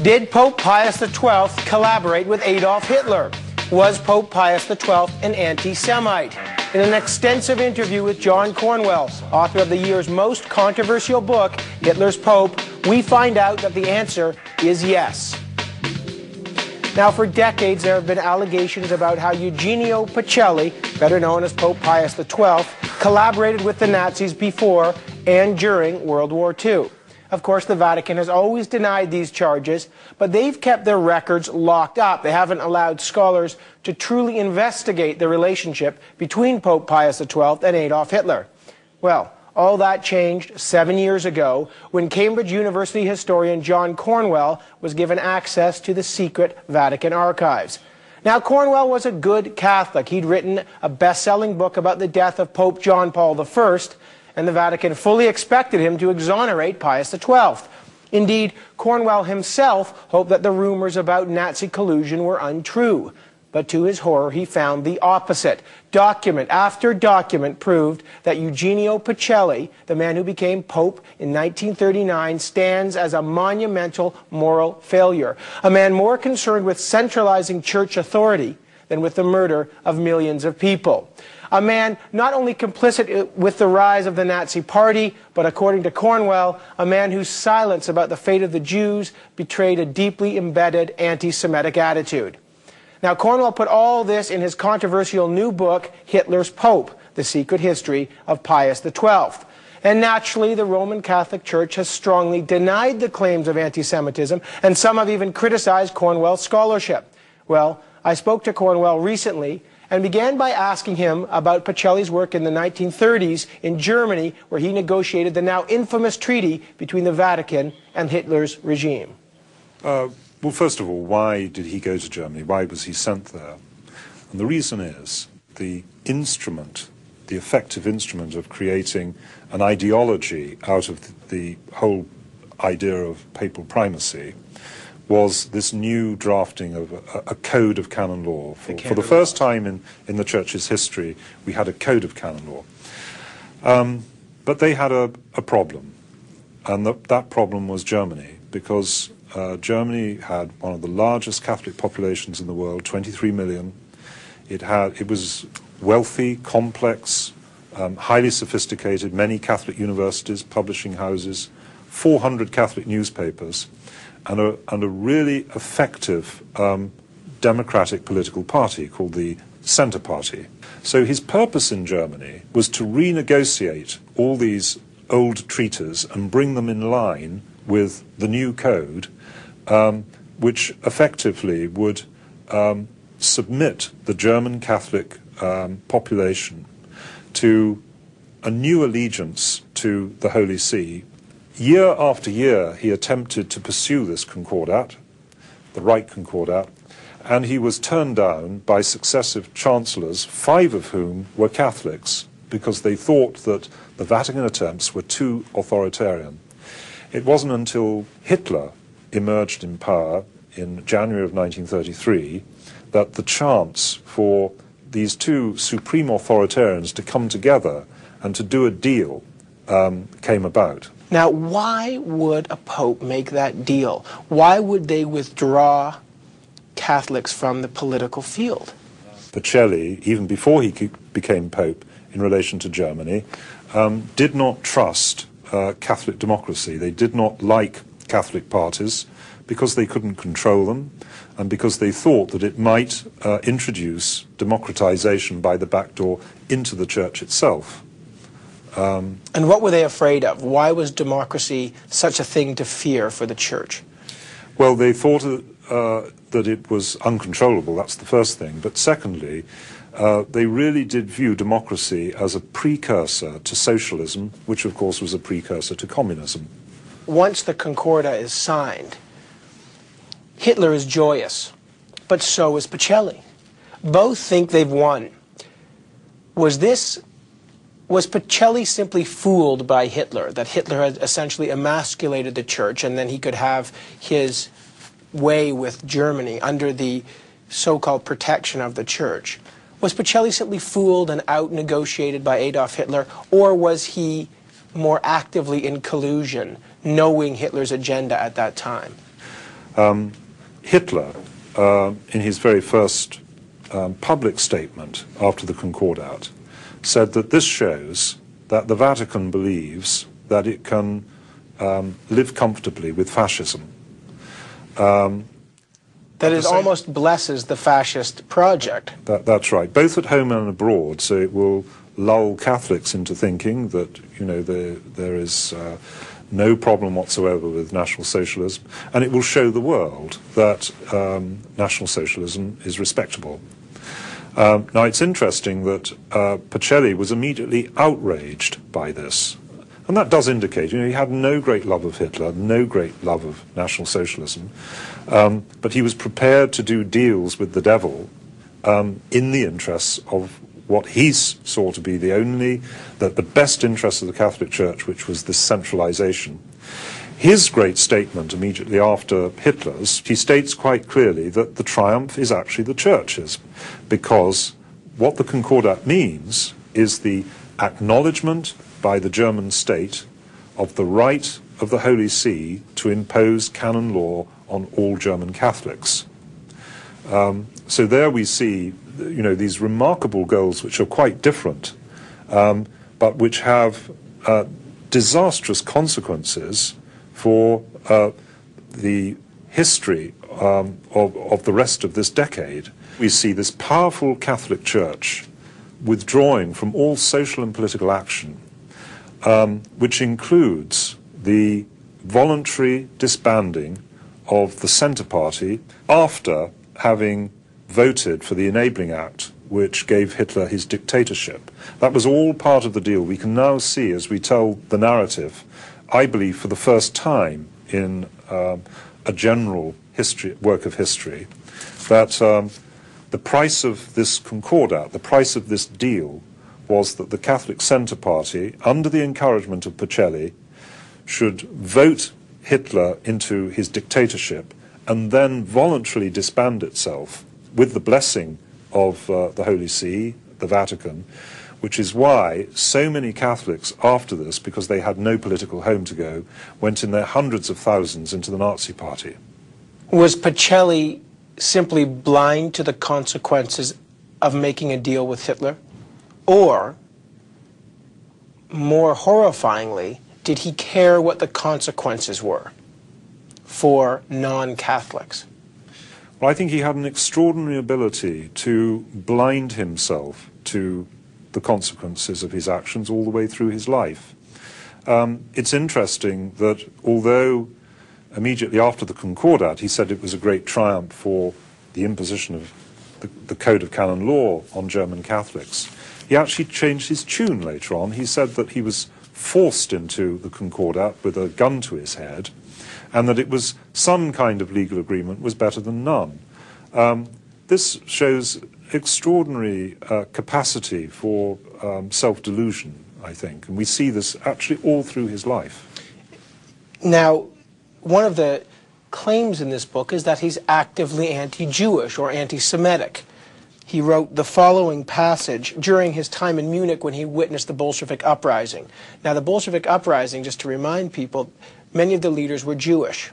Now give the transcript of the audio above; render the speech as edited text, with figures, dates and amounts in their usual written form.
Did Pope Pius XII collaborate with Adolf Hitler? Was Pope Pius XII an anti-Semite? In an extensive interview with John Cornwell, author of the year's most controversial book, Hitler's Pope, we find out that the answer is yes. Now, for decades, there have been allegations about how Eugenio Pacelli, better known as Pope Pius XII, collaborated with the Nazis before and during World War II. Of course, the Vatican has always denied these charges, but they've kept their records locked up. They haven't allowed scholars to truly investigate the relationship between Pope Pius XII and Adolf Hitler. Well, all that changed 7 years ago when Cambridge University historian John Cornwell was given access to the secret Vatican archives. Now, Cornwell was a good Catholic. He'd written a best-selling book about the death of Pope John Paul I, and the Vatican fully expected him to exonerate Pius XII. Indeed, Cornwell himself hoped that the rumors about Nazi collusion were untrue. But to his horror, he found the opposite. Document after document proved that Eugenio Pacelli, the man who became Pope in 1939, stands as a monumental moral failure. A man more concerned with centralizing church authority than with the murder of millions of people. A man not only complicit with the rise of the Nazi Party, but according to Cornwell, a man whose silence about the fate of the Jews betrayed a deeply embedded anti-Semitic attitude. Now, Cornwell put all this in his controversial new book, Hitler's Pope, The Secret History of Pius XII. And naturally, the Roman Catholic Church has strongly denied the claims of anti-Semitism, and some have even criticized Cornwell's scholarship. Well, I spoke to Cornwell recently and began by asking him about Pacelli's work in the 1930s in Germany, where he negotiated the now infamous treaty between the Vatican and Hitler's regime. Well, first of all, why did he go to Germany? Why was he sent there? And the reason is the instrument, the effective instrument of creating an ideology out of the whole idea of papal primacy was this new drafting of a code of canon law. For the first time in the Church's history, we had a code of canon law. But they had a problem, and that problem was Germany, because Germany had one of the largest Catholic populations in the world, 23 million. It was wealthy, complex, highly sophisticated, many Catholic universities, publishing houses, 400 Catholic newspapers, and a really effective democratic political party called the Centre Party. So his purpose in Germany was to renegotiate all these old treaties and bring them in line with the new code, which effectively would submit the German Catholic population to a new allegiance to the Holy See. Year after year, he attempted to pursue this concordat, the Reich Concordat, and he was turned down by successive chancellors, 5 of whom were Catholics, because they thought that the Vatican attempts were too authoritarian. It wasn't until Hitler emerged in power in January of 1933 that the chance for these two supreme authoritarians to come together and to do a deal came about. Now, why would a pope make that deal? Why would they withdraw Catholics from the political field? Pacelli, even before he became pope in relation to Germany, did not trust Catholic democracy. They did not like Catholic parties because they couldn't control them and because they thought that it might introduce democratization by the back door into the church itself. And what were they afraid of? Why was democracy such a thing to fear for the church? Well, they thought that it was uncontrollable, that's the first thing. But secondly, they really did view democracy as a precursor to socialism, which of course was a precursor to communism. Once the Concordat is signed, Hitler is joyous, but so is Pacelli. Both think they've won. Was Pacelli simply fooled by Hitler, that Hitler had essentially emasculated the church and then he could have his way with Germany under the so-called protection of the church? Was Pacelli simply fooled and out-negotiated by Adolf Hitler, or was he more actively in collusion, knowing Hitler's agenda at that time? Hitler, in his very first public statement after the Concordat, said that this shows that the Vatican believes that it can live comfortably with fascism. That it almost blesses the fascist project. That's right, both at home and abroad. So it will lull Catholics into thinking that, you know, there is no problem whatsoever with National Socialism, and it will show the world that National Socialism is respectable. Now, it's interesting that Pacelli was immediately outraged by this. And that does indicate, you know, he had no great love of Hitler, no great love of National Socialism, but he was prepared to do deals with the devil in the interests of what he saw to be the best interest of the Catholic Church, which was this centralization. His great statement immediately after Hitler's, he states quite clearly that the triumph is actually the Church's, because what the Concordat means is the acknowledgement by the German state of the right of the Holy See to impose canon law on all German Catholics. So there we see, you know, these remarkable goals which are quite different, but which have disastrous consequences for the history of the rest of this decade. We see this powerful Catholic Church withdrawing from all social and political action, which includes the voluntary disbanding of the Centre Party after having voted for the Enabling Act, which gave Hitler his dictatorship. That was all part of the deal. We can now see, as we tell the narrative, I believe for the first time in a general work of history, that the price of this Concordat, the price of this deal, was that the Catholic Centre Party, under the encouragement of Pacelli, should vote Hitler into his dictatorship and then voluntarily disband itself with the blessing of the Holy See, the Vatican, which is why so many Catholics after this, because they had no political home to go, went in their hundreds of thousands into the Nazi Party. Was Pacelli simply blind to the consequences of making a deal with Hitler? Or, more horrifyingly, did he care what the consequences were for non-Catholics? Well, I think he had an extraordinary ability to blind himself to the consequences of his actions all the way through his life. It's interesting that although immediately after the Concordat he said it was a great triumph for the imposition of the Code of Canon Law on German Catholics, he actually changed his tune later on. He said that he was forced into the Concordat with a gun to his head, and that it was some kind of legal agreement was better than none. This shows extraordinary capacity for self-delusion, I think, and we see this actually all through his life. Now, one of the claims in this book is that he's actively anti-Jewish or anti-Semitic. He wrote the following passage during his time in Munich when he witnessed the Bolshevik uprising. Now, the Bolshevik uprising, just to remind people, many of the leaders were Jewish.